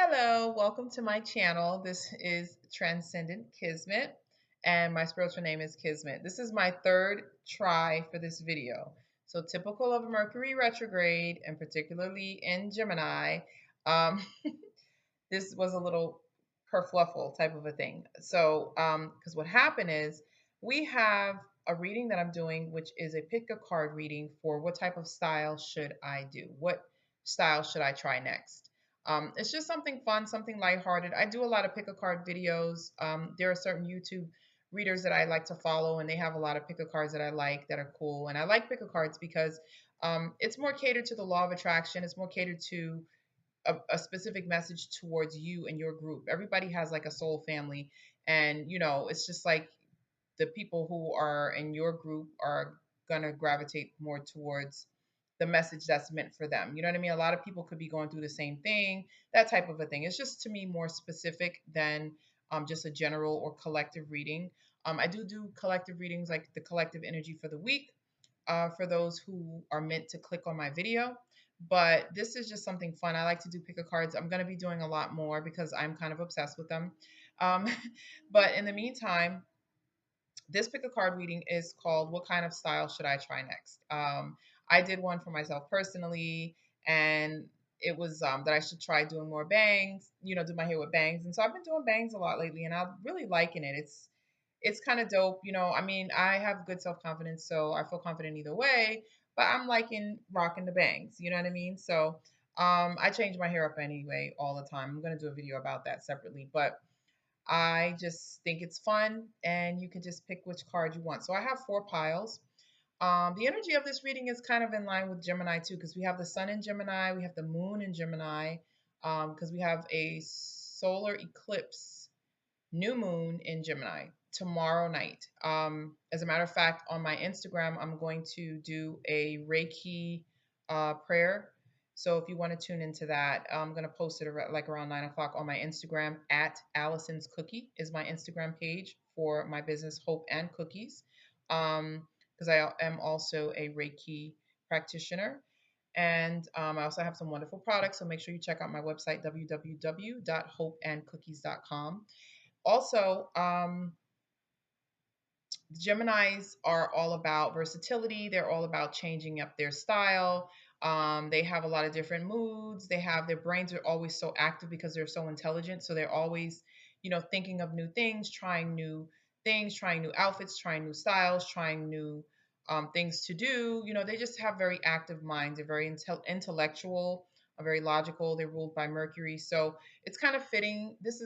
Hello, welcome to my channel. This is Transcendent Kismet, and my spiritual name is Kismet. This is my third try for this video. So, typical of Mercury retrograde, and particularly in Gemini, um, this was a little kerfluffle type of a thing. So, because what happened is we have a reading that I'm doing, which is a pick a card reading for what type of style should I do? What style should I try next? It's just something fun, something lighthearted. I do a lot of pick a card videos. There are certain YouTube readers that I like to follow, and they have a lot of pick a cards that I like that are cool. And I like pick a cards because it's more catered to the law of attraction. It's more catered to a specific message towards you and your group. Everybody has like a soul family, and it's just like the people who are in your group are gonna gravitate more towards the message that's meant for them. You know what I mean? A lot of people could be going through the same thing, that type of a thing. It's just to me more specific than just a general or collective reading. I do collective readings, like the collective energy for the week, for those who are meant to click on my video. But this is just something fun. I like to do pick a cards. I'm going to be doing a lot more because I'm kind of obsessed with them. Um, but in the meantime, this pick a card reading is called What Kind of Style Should I Try Next? I did one for myself personally, and it was that I should try doing more bangs, do my hair with bangs. And so I've been doing bangs a lot lately, and I'm really liking it. It's kind of dope. I mean, I have good self confidence, so I feel confident either way. But I'm liking rocking the bangs. You know what I mean? So I change my hair up anyway all the time. I'm gonna do a video about that separately, but I just think it's fun, and you can just pick which card you want. So I have four piles. The energy of this reading is kind of in line with Gemini too, because we have the sun in Gemini, we have the moon in Gemini, because we have a solar eclipse new moon in Gemini tomorrow night. As a matter of fact, on my Instagram, I'm going to do a Reiki prayer. So if you want to tune into that, I'm going to post it like around 9 o'clock on my Instagram. At Allison's Cookie is my Instagram page for my business, Hope and Cookies. Because I am also a Reiki practitioner. And I also have some wonderful products. So make sure you check out my website, www.hopeandcookies.com. Also, Geminis are all about versatility. They're all about changing up their style. They have a lot of different moods. They have their brains are always so active because they're so intelligent. So they're always, thinking of new things, trying new things, trying new outfits, trying new styles, trying new things to do. They just have very active minds. They're very intellectual, very logical. They're ruled by Mercury, so it's kind of fitting. This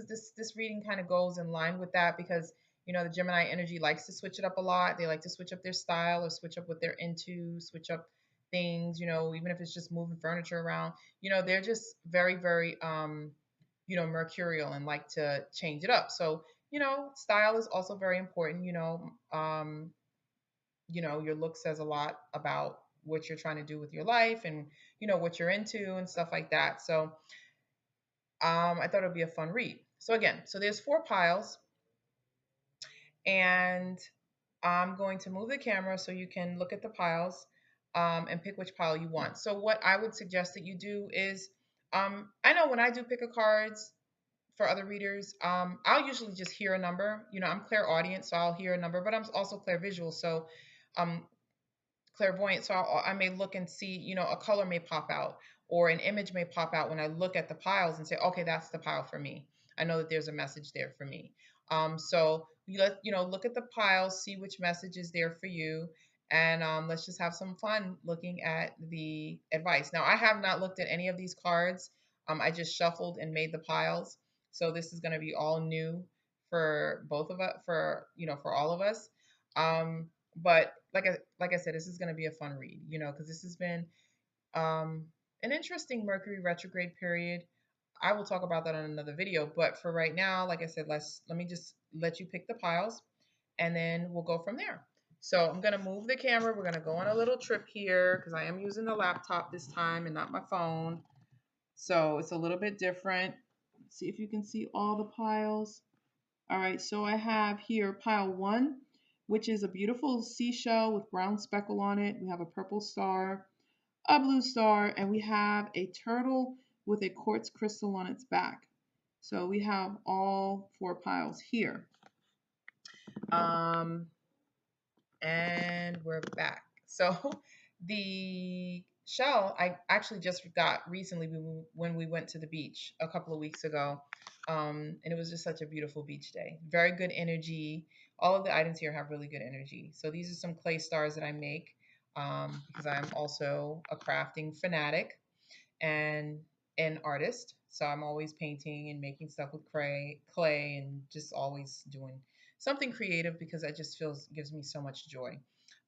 reading kind of goes in line with that because the Gemini energy likes to switch it up a lot. They like to switch up their style or switch up what they're into, switch up things, even if it's just moving furniture around. They're just very, very, mercurial and like to change it up. So, style is also very important. Your look says a lot about what you're trying to do with your life and, what you're into and stuff like that. So, I thought it would be a fun read. So again, there's four piles, and I'm going to move the camera so you can look at the piles and pick which pile you want. So what I would suggest that you do is, I know when I do pick a cards for other readers, I'll usually just hear a number. I'm clairaudient, so I'll hear a number, but I'm also clairvisual, so um, clairvoyant. So I may look and see, a color may pop out or an image may pop out when I look at the piles and say, okay, that's the pile for me. I know that there's a message there for me. So look at the piles, see which message is there for you, and let's just have some fun looking at the advice. Now, I have not looked at any of these cards. I just shuffled and made the piles, so this is going to be all new for both of us, for all of us. But like I said, this is going to be a fun read, because this has been an interesting Mercury retrograde period. I will talk about that on another video, but for right now, like I said, let me just let you pick the piles, and then we'll go from there. So I'm gonna move the camera. We're gonna go on a little trip here because I am using the laptop this time and not my phone. So it's a little bit different. Let's see if you can see all the piles. All right, so I have here pile one, which is a beautiful seashell with brown speckle on it. We have a purple star, a blue star, and we have a turtle with a quartz crystal on its back. So we have all 4 piles here. Um, and we're back. So the shell I actually just got recently when we went to the beach a couple of weeks ago. And it was just such a beautiful beach day. Very good energy. All of the items here have really good energy. So these are some clay stars that I make because I'm also a crafting fanatic and an artist. So I'm always painting and making stuff with clay, and just always doing something creative because that just feels gives me so much joy.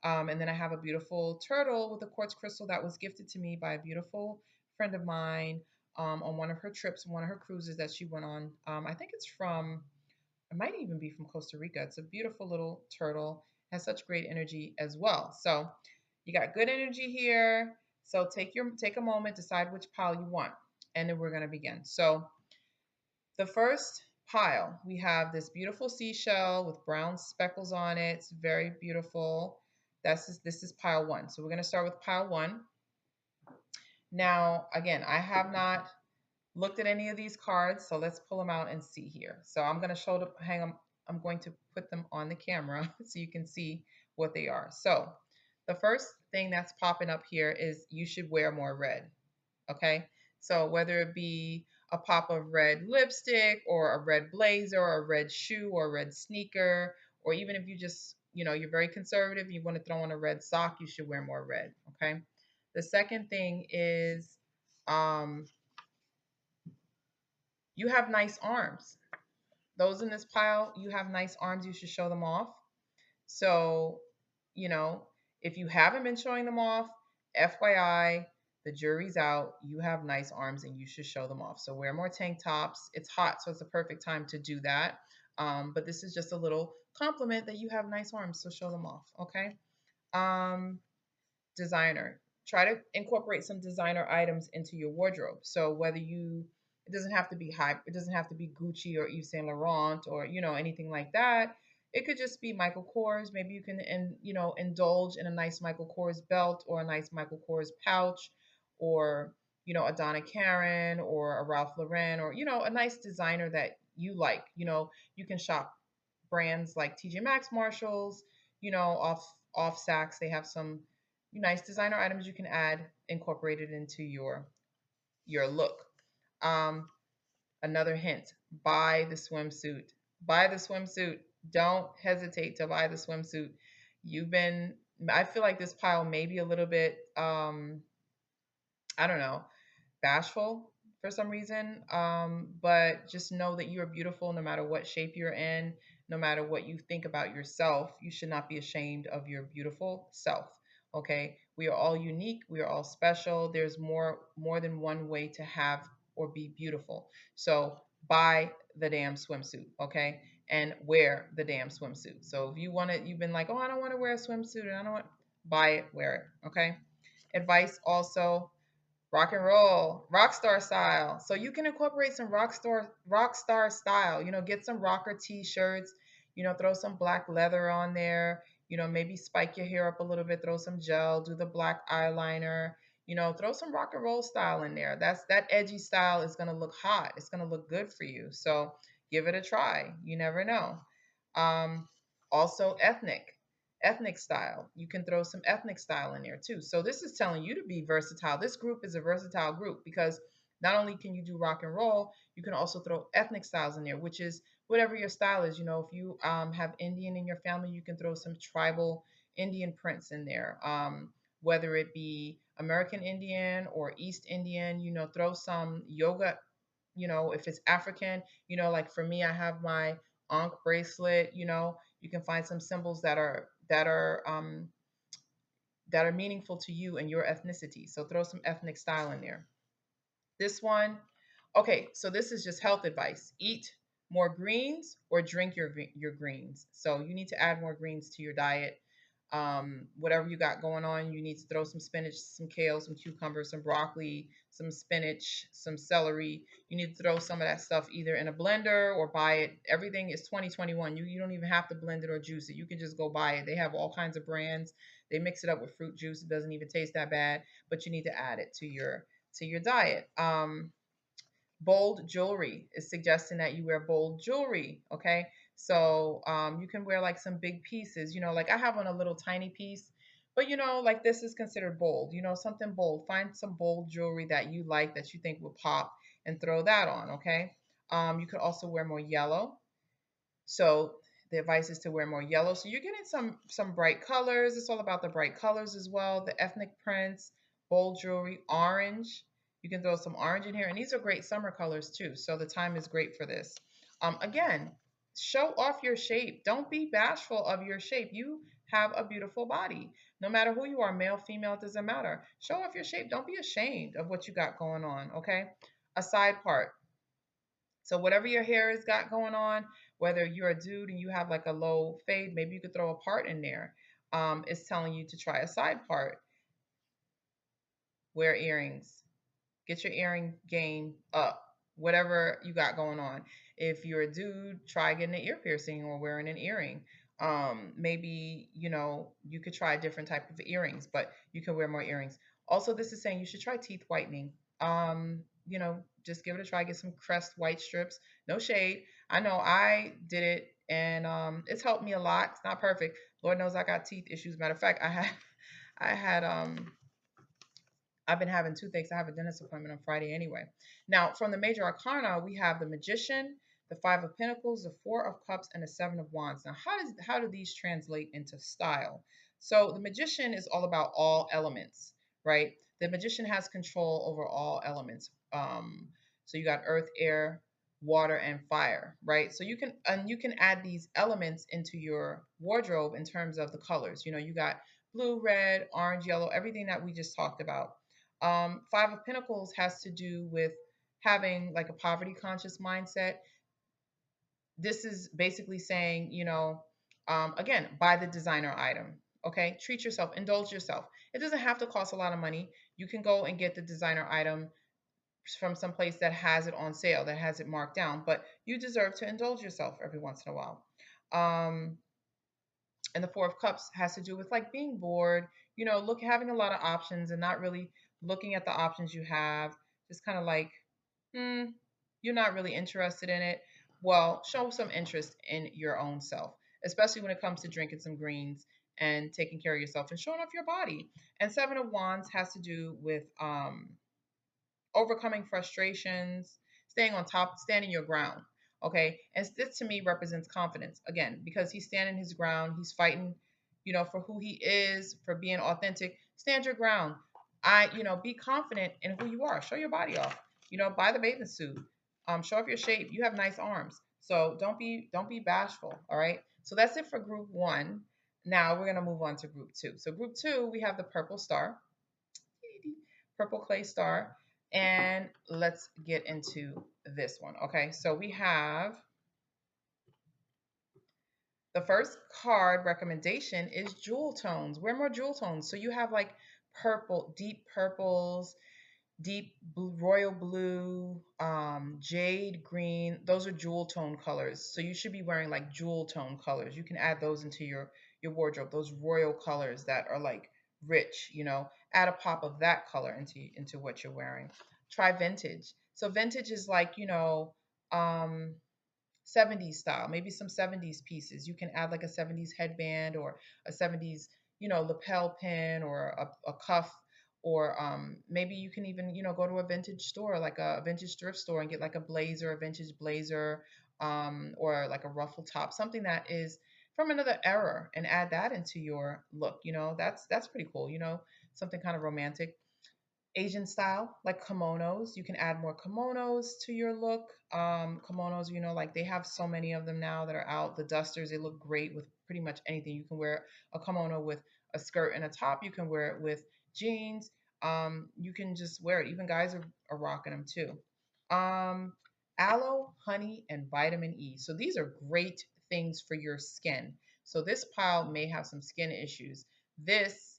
And then I have a beautiful turtle with a quartz crystal that was gifted to me by a beautiful friend of mine on one of her trips, one of her cruises that she went on. I think it's from, it might even be from Costa Rica. It's a beautiful little turtle, has such great energy as well. So you got good energy here. So take a moment, decide which pile you want, and then we're gonna begin. So the first pile, we have this beautiful seashell with brown speckles on it. It's very beautiful. This is pile one. So we're gonna start with pile one. Now, again, I have not looked at any of these cards, so let's pull them out and see here. So I'm going to hang them. I'm going to put them on the camera so you can see what they are. So the first thing that's popping up here is you should wear more red. Okay, so whether it be a pop of red lipstick or a red blazer or a red shoe or a red sneaker, or even if you just, you're very conservative, you want to throw on a red sock, you should wear more red. Okay, the second thing is um, you have nice arms. Those in this pile, you have nice arms. You should show them off. So, you know, if you haven't been showing them off, FYI, the jury's out. You have nice arms and you should show them off. So wear more tank tops. It's hot, so it's a perfect time to do that. But this is just a little compliment that you have nice arms, so show them off. Okay. Um, Designer. Try to incorporate some designer items into your wardrobe. So whether it doesn't have to be it doesn't have to be Gucci or Yves Saint Laurent or anything like that. It could just be Michael Kors. Maybe you can indulge in a nice Michael Kors belt or a nice Michael Kors pouch, or a Donna Karan or a Ralph Lauren, or a nice designer that you like. You can shop brands like TJ Maxx, Marshalls, off Saks. They have some nice designer items you can add incorporated into your look. Um, Another hint: buy the swimsuit. Buy the swimsuit. Don't hesitate to buy the swimsuit. I feel like this pile may be a little bit, I don't know, bashful for some reason. But just know that you are beautiful no matter what shape you're in, no matter what you think about yourself. You should not be ashamed of your beautiful self. Okay, we are all unique. We are all special. There's more than one way to have or be beautiful. So buy the damn swimsuit, okay, and wear the damn swimsuit. So if you've been like, oh, I don't want to wear a swimsuit, and I don't want, buy it, wear it, okay. Advice also: rock and roll, rock star style. So you can incorporate some rock star style. Get some rocker t-shirts. Throw some black leather on there. Maybe spike your hair up a little bit. Throw some gel. Do the black eyeliner. Throw some rock and roll style in there. That edgy style is gonna look hot. It's gonna look good for you. So give it a try. You never know. Um, Also ethnic style. You can throw some ethnic style in there too. So this is telling you to be versatile. This group is a versatile group because not only can you do rock and roll, you can also throw ethnic styles in there, which is whatever your style is. If you have Indian in your family, you can throw some tribal Indian prints in there. Whether it be American Indian or East Indian, throw some yoga. If it's African, like for me, I have my Ankh bracelet. You can find some symbols that are meaningful to you and your ethnicity. So throw some ethnic style in there. This one, okay, so this is just health advice. Eat more greens or drink your greens. So you need to add more greens to your diet. Whatever you got going on, you need to throw some spinach, some kale, some cucumber, some broccoli, some spinach, some celery. You need to throw some of that stuff either in a blender or buy it. Everything is 2021. You don't even have to blend it or juice it. You can just go buy it. They have all kinds of brands. They mix it up with fruit juice. It doesn't even taste that bad, but you need to add it to your diet. Bold jewelry is suggesting that you wear bold jewelry. Okay. So you can wear like some big pieces, like I have on a little tiny piece, but like this is considered bold, something bold. Find some bold jewelry that you like that you think will pop and throw that on. Okay. You could also wear more yellow. So the advice is to wear more yellow. So you're getting some bright colors. It's all about the bright colors as well. The ethnic prints, bold jewelry, orange. You can throw some orange in here, and these are great summer colors too. So the time is great for this. Again, show off your shape. Don't be bashful of your shape. You have a beautiful body. No matter who you are, male, female, it doesn't matter. Show off your shape. Don't be ashamed of what you got going on. Okay. A side part. So whatever your hair has got going on, whether you're a dude and you have like a low fade, maybe you could throw a part in there. It's telling you to try a side part. Wear earrings. Get your earring game up. Whatever you got going on. If you're a dude, try getting an ear piercing or wearing an earring. Maybe you could try a different type of earrings, but you can wear more earrings. Also, this is saying you should try teeth whitening. Just give it a try. Get some Crest white strips. No shade. I know I did it, and it's helped me a lot. It's not perfect. Lord knows I got teeth issues. Matter of fact, I had I've been having toothaches. I have a dentist appointment on Friday anyway. Now, from the major arcana, we have the Magician, the Five of Pentacles, the Four of Cups, and the Seven of Wands. Now, how do these translate into style? So, the Magician is all about all elements, right? The Magician has control over all elements. So you got earth, air, water, and fire, right? So you can add these elements into your wardrobe in terms of the colors. You got blue, red, orange, yellow, everything that we just talked about. Five of Pentacles has to do with having like a poverty conscious mindset. This is basically saying, again, buy the designer item. Okay, treat yourself, indulge yourself. It doesn't have to cost a lot of money. You can go and get the designer item from some place that has it on sale, that has it marked down, but you deserve to indulge yourself every once in a while. And the Four of Cups has to do with like being bored, having a lot of options and not really looking at the options you have, just kind of like, hmm, you're not really interested in it. Well, show some interest in your own self, especially when it comes to drinking some greens and taking care of yourself and showing off your body. And Seven of Wands has to do with overcoming frustrations, staying on top, standing your ground. Okay. And this to me represents confidence again, because he's standing his ground. He's fighting, for who he is, for being authentic. Stand your ground. Be confident in who you are. Show your body off. Buy the bathing suit. Show off your shape. You have nice arms. So don't be bashful. All right. So that's it for group one. Now we're gonna move on to group two. So group two, we have the purple star, purple clay star. And let's get into this one. Okay, so we have the first card recommendation is jewel tones. Wear more jewel tones. So you have like purple, deep purples, deep blue, royal blue, jade green. Those are jewel tone colors. So you should be wearing like jewel tone colors. You can add those into your wardrobe. Those royal colors that are like rich. Add a pop of that color into what you're wearing. Try vintage. So vintage is like um, 70s style, maybe some 70s pieces. You can add like a 70s headband or a 70s, lapel pin or a cuff, or maybe you can even, go to a vintage store, like a vintage thrift store, and get like a blazer, a vintage blazer, or like a ruffle top, something that is from another era, and add that into your look. That's pretty cool. Something kind of romantic. Asian style, like kimonos. You can add more kimonos to your look. Kimonos, like they have so many of them now that are out. The dusters, they look great with pretty much anything. You can wear a kimono with a skirt and a top. You can wear it with jeans. You can just wear it. Even guys are rocking them too. Um, Aloe, honey, and vitamin E. So these are great things for your skin. So this pile may have some skin issues. This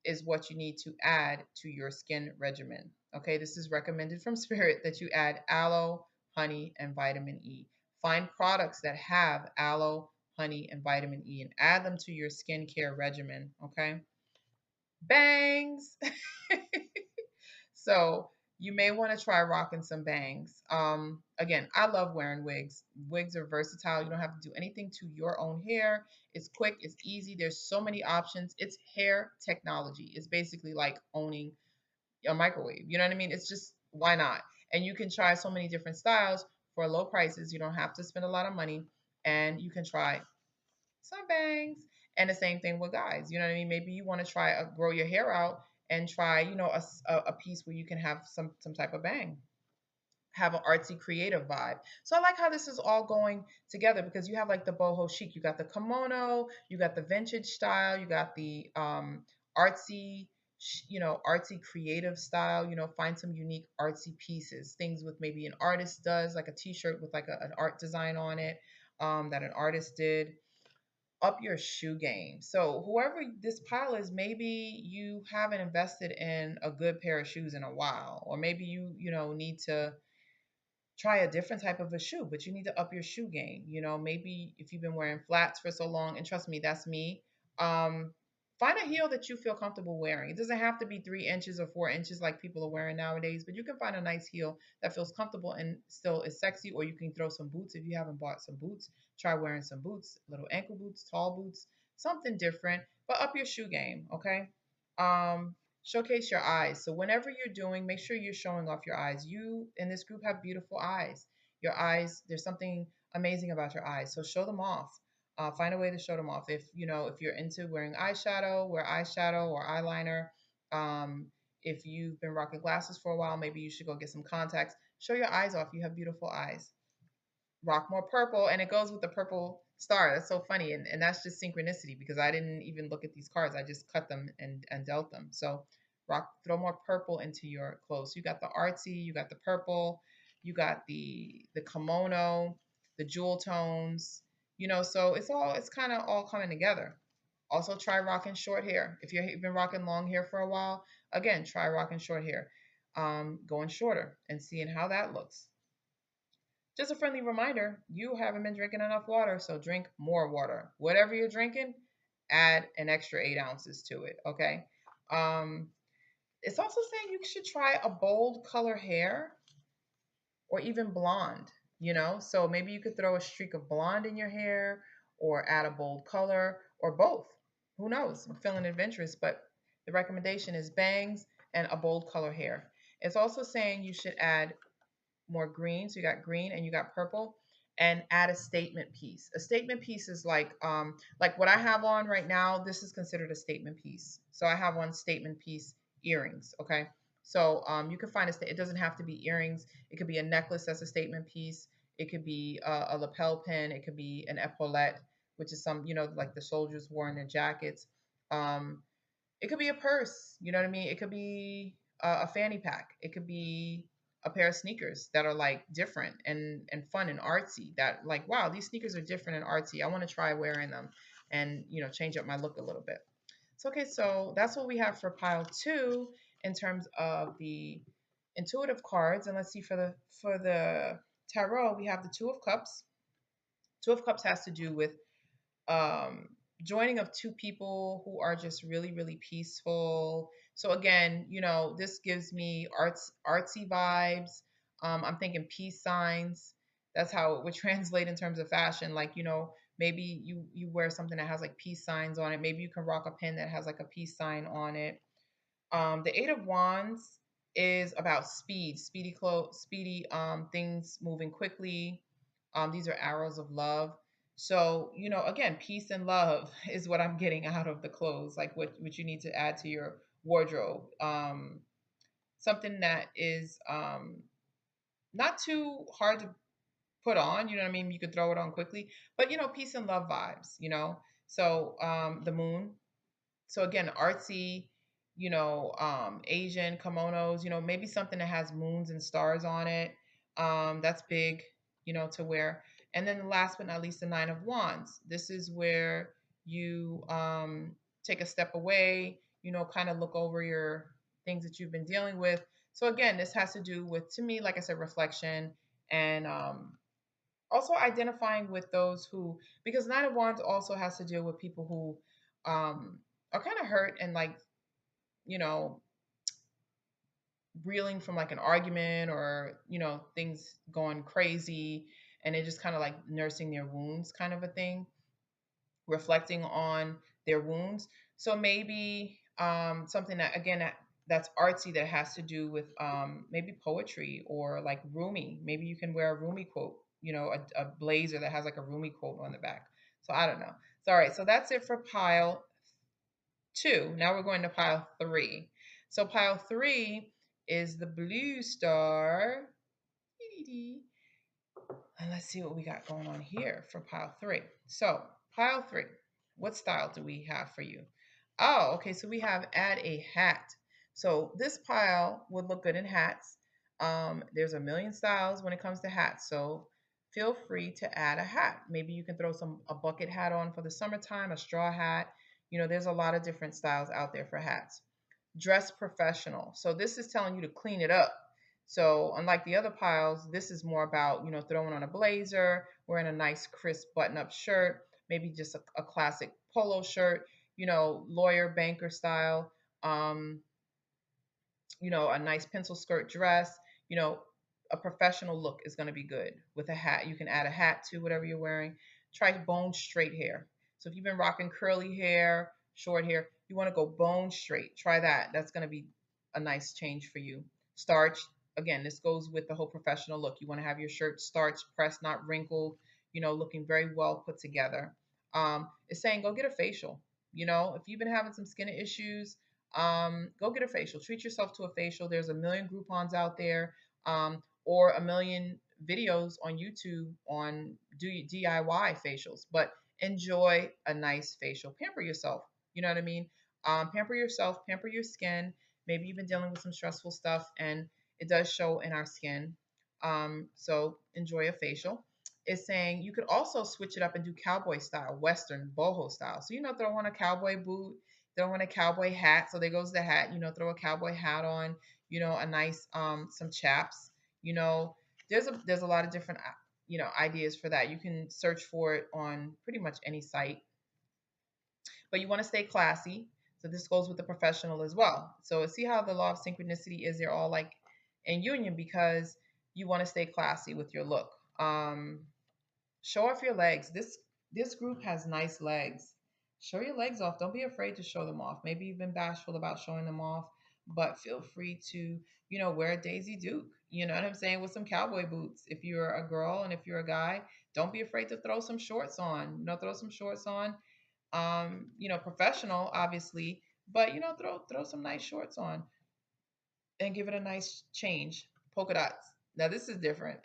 is what you need to add to your skin regimen. Okay, this is recommended from Spirit that you add aloe, honey, and vitamin E. Find products that have aloe, honey, and vitamin E and add them to your skincare regimen. Okay, bangs. So You may want to try rocking some bangs. Again, I love wearing wigs. Wigs are versatile. You don't have to do anything to your own hair. It's quick, it's easy. There's so many options. It's hair technology. It's basically like owning a microwave. You know what I mean? It's just why not? And you can try so many different styles for low prices. You don't have to spend a lot of money, and you can try some bangs. And the same thing with guys. You know what I mean? Maybe you want to try grow your hair out and try, a piece where you can have some type of bang, have an artsy creative vibe. So I like how this is all going together because you have like the boho chic, you got the kimono, you got the vintage style, you got the artsy, artsy creative style. Find some unique artsy pieces, things with maybe an artist does, like a t-shirt with like an art design on it, that an artist did. Up your shoe game. So whoever this pile is, maybe you haven't invested in a good pair of shoes in a while, or maybe you need to try a different type of a shoe, but you need to up your shoe game. Maybe if you've been wearing flats for so long, and trust me, that's me. Um, Find a heel that you feel comfortable wearing. It doesn't have to be 3 inches or 4 inches like people are wearing nowadays, but you can find a nice heel that feels comfortable and still is sexy. Or you can throw some boots if you haven't bought some boots. Try wearing some boots, little ankle boots, tall boots, something different, but up your shoe game, okay? Showcase your eyes. So whenever you're doing, make sure you're showing off your eyes. You in this group have beautiful eyes. Your eyes, there's something amazing about your eyes. So show them off. Find a way to show them off. If you're into wearing eyeshadow, wear eyeshadow or eyeliner. Um, if you've been rocking glasses for a while, maybe you should go get some contacts. Show your eyes off. You have beautiful eyes. Rock more purple, and it goes with the purple star. That's so funny, and that's just synchronicity because I didn't even look at these cards. I just cut them and dealt them. So throw more purple into your clothes. You got the artsy, you got the purple, you got the kimono, the jewel tones. So it's kind of all coming together. Also, try rocking short hair. If you've been rocking long hair for a while, again, try rocking short hair. Going shorter and seeing how that looks. Just a friendly reminder, you haven't been drinking enough water, so drink more water. Whatever you're drinking, add an extra 8 ounces to it, okay? Um, it's also saying you should try a bold color hair or even blonde. So maybe you could throw a streak of blonde in your hair or add a bold color or both. Who knows? I'm feeling adventurous, but the recommendation is bangs and a bold color hair. It's also saying you should add more green. So you got green and you got purple, and add a statement piece. A statement piece is like what I have on right now. This is considered a statement piece. So I have on statement piece earrings. Okay. So you can find it doesn't have to be earrings. It could be a necklace that's a statement piece. It could be a lapel pin. It could be an epaulette, which is like the soldiers wore in their jackets. Um, it could be a purse, you know what I mean? It could be a fanny pack. It could be a pair of sneakers that are like different and fun and artsy. That like, wow, these sneakers are different and artsy. I want to try wearing them and change up my look a little bit. So okay, so that's what we have for pile two in terms of the intuitive cards. And let's see for the tarot, we have the Two of Cups. Two of Cups has to do with um, joining of two people who are just really, really peaceful. So again, this gives me artsy vibes. I'm thinking peace signs. That's how it would translate in terms of fashion. Like, maybe you wear something that has like peace signs on it. Maybe you can rock a pin that has like a peace sign on it. The Eight of Wands is about speedy things moving quickly. These are arrows of love. So, again, peace and love is what I'm getting out of the clothes, like what you need to add to your wardrobe. Something that is not too hard to put on, you know what I mean? You could throw it on quickly, but peace and love vibes. So, the moon, so again, artsy, Asian kimonos, maybe something that has moons and stars on it. That's big, to wear. And then last but not least, the Nine of Wands. This is where you take a step away, kind of look over your things that you've been dealing with. So again, this has to do with, to me, like I said, reflection and also identifying with those who, because Nine of Wands also has to deal with people who are kind of hurt and like, you know reeling from like an argument or, things going crazy, and they're just kind of like nursing their wounds, kind of a thing, reflecting on their wounds. So maybe something that, again, that's artsy, that has to do with maybe poetry or like Rumi. Maybe you can wear a Rumi quote, a blazer that has like a Rumi quote on the back. So I don't know. So all right, so that's it for pile two. Now we're going to pile three. So pile three is the blue star. And let's see what we got going on here for pile three. So pile three, what style do we have for you? Oh, okay. So we have add a hat. So this pile would look good in hats. There's a million styles when it comes to hats. So feel free to add a hat. Maybe you can throw a bucket hat on for the summertime, a straw hat. There's a lot of different styles out there for hats. Dress professional. So this is telling you to clean it up. So unlike the other piles, this is more about, throwing on a blazer, wearing a nice crisp button-up shirt, maybe just a classic polo shirt, lawyer banker style. Um, a nice pencil skirt dress, you know, a professional look is going to be good with a hat. You can add a hat to whatever you're wearing. Try bone straight hair. So if you've been rocking curly hair, short hair, you want to go bone straight. Try that. That's going to be a nice change for you. Starch. Again, this goes with the whole professional look. You want to have your shirt starched, pressed, not wrinkled, looking very well put together. It's saying go get a facial. If you've been having some skin issues, go get a facial. Treat yourself to a facial. There's a million Groupons out there, or a million videos on YouTube on DIY facials. But enjoy a nice facial. Pamper yourself. You know what I mean? Pamper yourself. Pamper your skin. Maybe you've been dealing with some stressful stuff, and it does show in our skin. So enjoy a facial. It's saying you could also switch it up and do cowboy style, Western, boho style. So, throw on a cowboy boot, throw on a cowboy hat. So there goes the hat, throw a cowboy hat on, a nice some chaps. You know, there's a lot of different ideas for that. You can search for it on pretty much any site, but you want to stay classy. So this goes with the professional as well. So see how the law of synchronicity is, they're all like in union because you want to stay classy with your look. Show off your legs. This group has nice legs. Show your legs off. Don't be afraid to show them off. Maybe you've been bashful about showing them off, but feel free to, wear a Daisy Duke. You know what I'm saying? With some cowboy boots. If you're a girl and if you're a guy, don't be afraid to throw some shorts on. Throw some shorts on. Professional, obviously, but throw some nice shorts on and give it a nice change. Polka dots. Now this is different,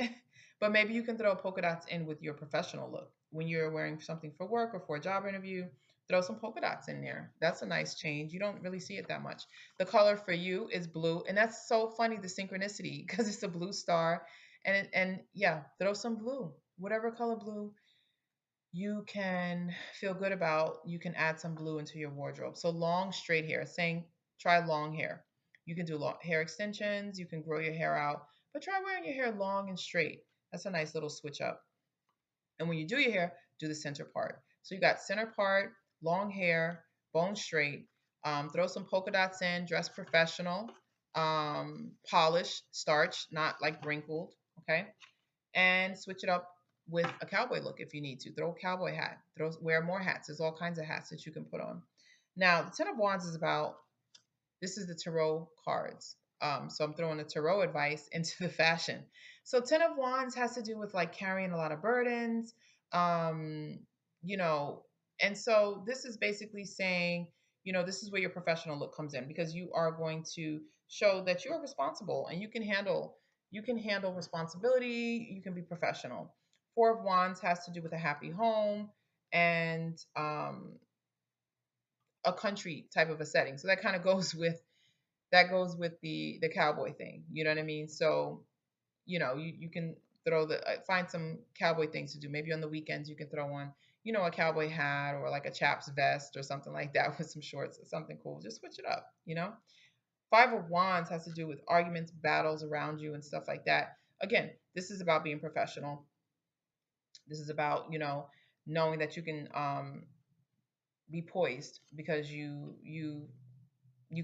but maybe you can throw polka dots in with your professional look. When you're wearing something for work or for a job interview, throw some polka dots in there. That's a nice change. You don't really see it that much. The color for you is blue, and that's so funny, the synchronicity, because it's a blue star, and yeah, throw some blue, whatever color blue you can feel good about. You can add some blue into your wardrobe. So long straight hair, saying try long hair. You can do long hair extensions, you can grow your hair out, but try wearing your hair long and straight. That's a nice little switch up. And when you do your hair, do the center part. So you got center part, long hair, bone straight. Throw some polka dots in, dress professional, polish, starch, not like wrinkled. Okay, and switch it up with a cowboy look if you need to. Throw a cowboy hat. Wear more hats. There's all kinds of hats that you can put on. Now, the Ten of Wands is about, this is the tarot cards. So I'm throwing the tarot advice into the fashion. So Ten of Wands has to do with like carrying a lot of burdens, um, you know, and so this is basically saying, this is where your professional look comes in, because you are going to show that you're responsible and you can handle responsibility, you can be professional. Four of Wands has to do with a happy home and a country type of a setting. So that kind of goes with the cowboy thing. You know what I mean? So, you can throw find some cowboy things to do. Maybe on the weekends you can throw on, a cowboy hat or like a chaps vest or something like that with some shorts or something cool. Just switch it up. Five of Wands has to do with arguments, battles around you and stuff like that. Again, this is about being professional. This is about, knowing that you can be poised because you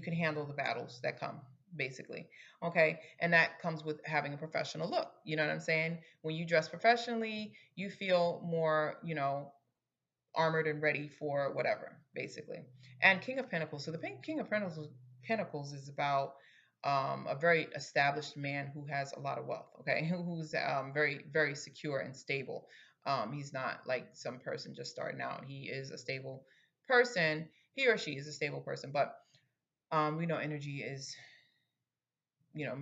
can handle the battles that come. basically. Okay. And that comes with having a professional look. You know what I'm saying? When you dress professionally, you feel more, armored and ready for whatever, basically. And King of Pentacles. So the King of Pentacles is about a very established man who has a lot of wealth. Okay, who's very very secure and stable. He's not like some person just starting out. He is a stable person. He or she is a stable person, but we know energy is you know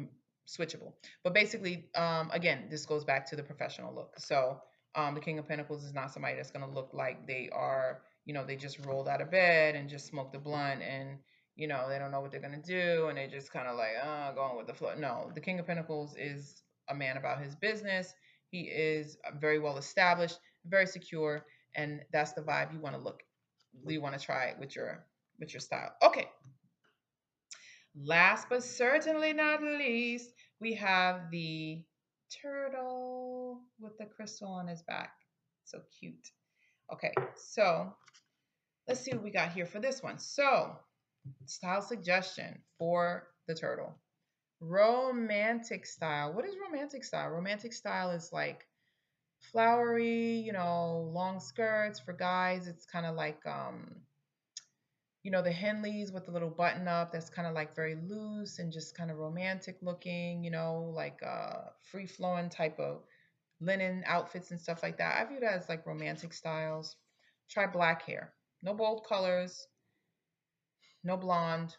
switchable. But basically, again, this goes back to the professional look. So the King of Pentacles is not somebody that's going to look like they are, they just rolled out of bed and just smoked a blunt, and they don't know what they're going to do, and they just kind of like going with the flow. No, the King of Pentacles is a man about his business. He is very well established, very secure, and that's the vibe you want to look. You want to try with your style. Okay. Last but certainly not least, we have the turtle with the crystal on his back. So cute. Okay, so let's see what we got here for this one. So, style suggestion for the turtle. Romantic style. What is romantic style? Romantic style is like flowery, long skirts for guys. It's kind of like the Henleys with the little button up that's kind of like very loose and just kind of romantic looking, like free flowing type of linen outfits and stuff like that. I view that as like romantic styles. Try black hair. No bold colors, no blonde,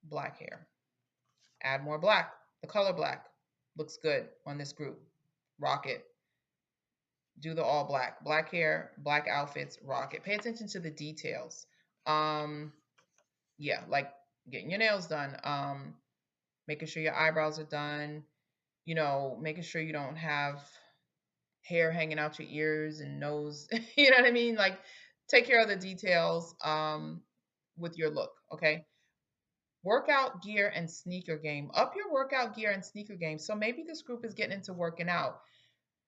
black hair. Add more black. The color black looks good on this group. Rock it. Do the all black. Black hair, black outfits, rock it. Pay attention to the details. Yeah, like getting your nails done, making sure your eyebrows are done, making sure you don't have hair hanging out your ears and nose. You know what I mean? Like, take care of the details with your look, okay? Workout gear and sneaker game. Up your workout gear and sneaker game. So maybe this group is getting into working out.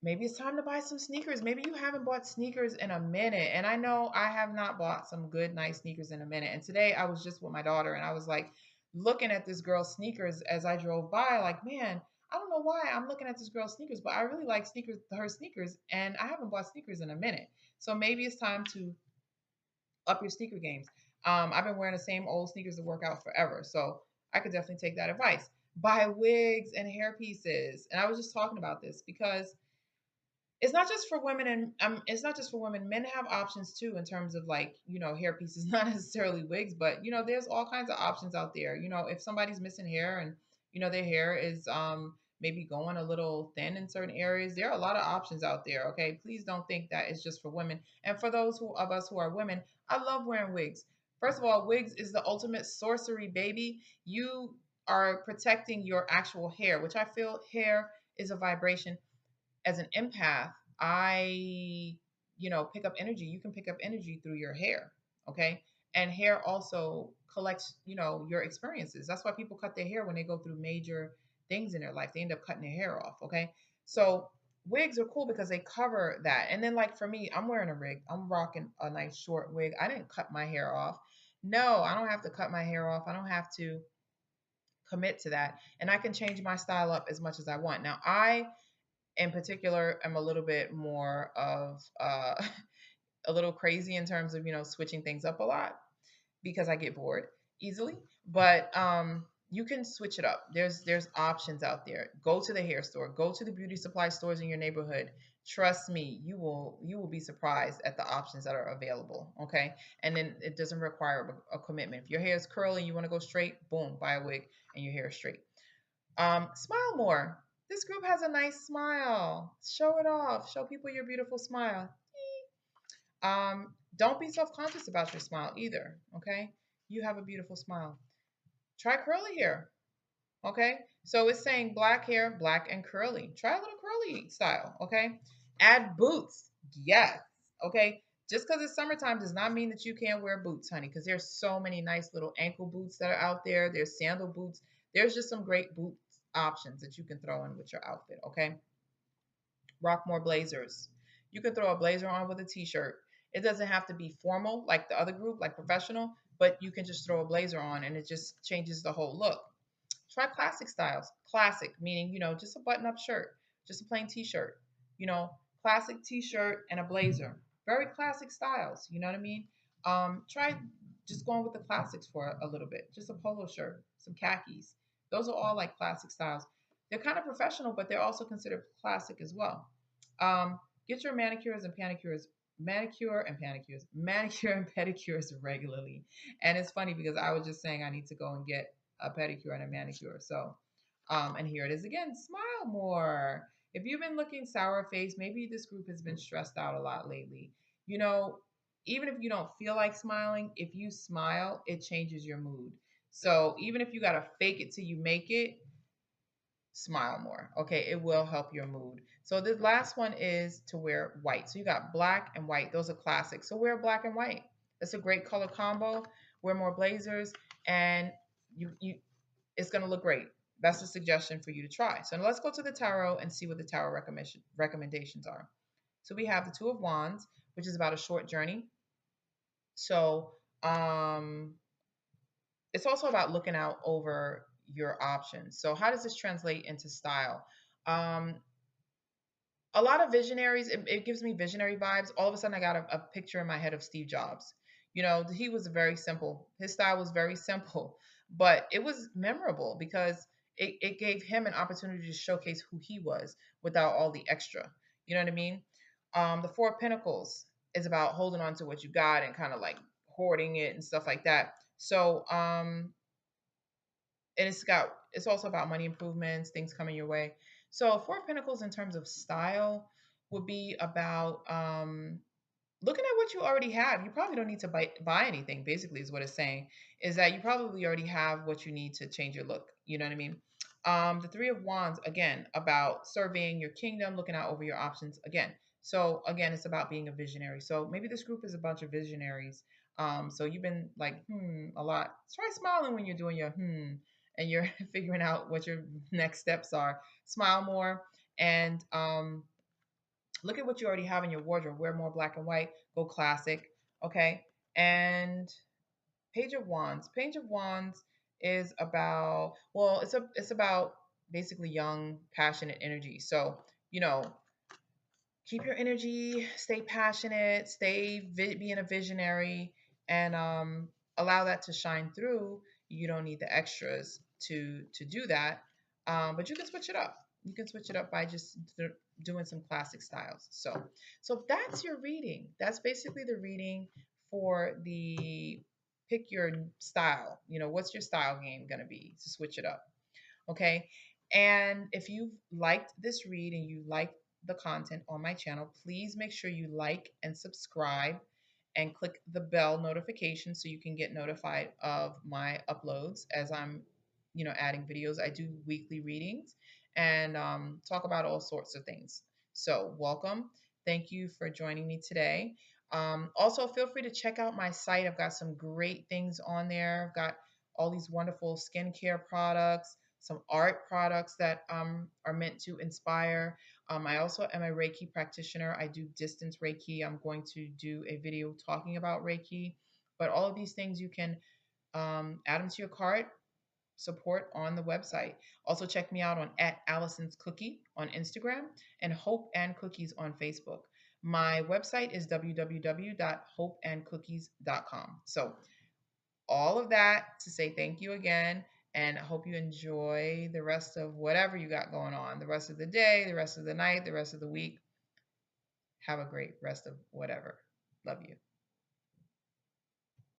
Maybe it's time to buy some sneakers. Maybe you haven't bought sneakers in a minute. And I know I have not bought some good, nice sneakers in a minute. And today I was just with my daughter and I was like looking at this girl's sneakers as I drove by, like, man, I don't know why I'm looking at this girl's sneakers, but I really like her sneakers, and I haven't bought sneakers in a minute. So maybe it's time to up your sneaker games. I've been wearing the same old sneakers to work out forever. So I could definitely take that advice. Buy wigs and hair pieces. And I was just talking about this because it's not just for women, and it's not just for women. Men have options too in terms of like hair pieces, not necessarily wigs, but there's all kinds of options out there. If somebody's missing hair and their hair is maybe going a little thin in certain areas, there are a lot of options out there. Okay, please don't think that it's just for women. And for those of us who are women, I love wearing wigs. First of all, wigs is the ultimate sorcery, baby. You are protecting your actual hair, which I feel hair is a vibration. As an empath, I, pick up energy. You can pick up energy through your hair. Okay. And hair also collects, your experiences. That's why people cut their hair when they go through major things in their life. They end up cutting their hair off. Okay. So wigs are cool because they cover that. And then, like for me, I'm wearing a wig. I'm rocking a nice short wig. I didn't cut my hair off. No, I don't have to cut my hair off. I don't have to commit to that. And I can change my style up as much as I want. Now, I in particular am a little bit more of a little crazy in terms of switching things up a lot because I get bored easily. But you can switch it up. There's options out there. Go to the hair store. Go to the beauty supply stores in your neighborhood. Trust me, you will be surprised at the options that are available. Okay, and then it doesn't require a commitment. If your hair is curly and you want to go straight, boom, buy a wig and your hair is straight. Smile more. This group has a nice smile. Show it off. Show people your beautiful smile. Don't be self-conscious about your smile either. Okay, you have a beautiful smile. Try curly hair. Okay, so it's saying black hair, black and curly. Try a little curly style. Okay, add boots. Yes. Okay, just because it's summertime does not mean that you can't wear boots, honey, because there's so many nice little ankle boots that are out there. There's sandal boots. There's just some great boot options that you can throw in with your outfit. Okay, rock more blazers. You can throw a blazer on with a t-shirt. It doesn't have to be formal like the other group, like professional, but you can just throw a blazer on and it just changes the whole look. Try classic styles. Classic, meaning, just a button up shirt, just a plain t shirt, classic t shirt and a blazer. Very classic styles. You know what I mean? Try just going with the classics for a little bit. Just a polo shirt, some khakis. Those are all like classic styles. They're kind of professional, but they're also considered classic as well. Get your manicure and pedicures regularly. And it's funny because I was just saying I need to go and get a pedicure and a manicure. So, and here it is again. Smile more. If you've been looking sour faced, maybe this group has been stressed out a lot lately. You know, even if you don't feel like smiling, if you smile, it changes your mood. So even if you got to fake it till you make it, smile more. Okay, it will help your mood. So the last one is to wear white. So you got black and white. Those are classics. So wear black and white. It's a great color combo. Wear more blazers and you it's going to look great. That's a suggestion for you to try. So now let's go to the tarot and see what the tarot recommendations are. So we have the Two of Wands, which is about a short journey. So um it's also about looking out over your options. So how does this translate into style? Um, a lot of visionaries, it gives me visionary vibes. All of a sudden, I got a picture in my head of Steve Jobs. He was very simple. His style was very simple, but it was memorable because it gave him an opportunity to showcase who he was without all the extra. You know what I mean? The Four of Pentacles is about holding on to what you got and kind of like hoarding it and stuff like that. So, and it's also about money improvements, things coming your way. So Four of Pentacles in terms of style would be about looking at what you already have. You probably don't need to buy anything, basically, is what it's saying. Is that you probably already have what you need to change your look. You know what I mean? The Three of Wands, again, about surveying your kingdom, looking out over your options again. So, again, it's about being a visionary. So, maybe this group is a bunch of visionaries. So, you've been like, a lot. Try smiling when you're doing your and you're figuring out what your next steps are. Smile more and look at what you already have in your wardrobe. Wear more black and white. Go classic. Okay. And Page of Wands. Page of Wands is about it's about basically young, passionate energy. So you know, keep your energy, stay passionate, being a visionary, and allow that to shine through. You don't need the extras to do that, but you can switch it up. You can switch it up by just doing some classic styles. So that's your reading. That's basically the reading for the pick your style. What's your style game gonna be to switch it up? Okay. And if you've liked this read and you like the content on my channel, please make sure you like and subscribe and click the bell notification so you can get notified of my uploads as I'm, adding videos. I do weekly readings and talk about all sorts of things. So, welcome. Thank you for joining me today. Also, feel free to check out my site. I've got some great things on there. I've got all these wonderful skincare products, some art products that are meant to inspire. I also am a Reiki practitioner. I do distance Reiki. I'm going to do a video talking about Reiki. But all of these things you can add them to your cart, support on the website. Also, check me out on @Allison'sCookie on Instagram and Hope and Cookies on Facebook. My website is www.hopeandcookies.com. So all of that to say thank you again. And I hope you enjoy the rest of whatever you got going on, the rest of the day, the rest of the night, the rest of the week. Have a great rest of whatever. Love you.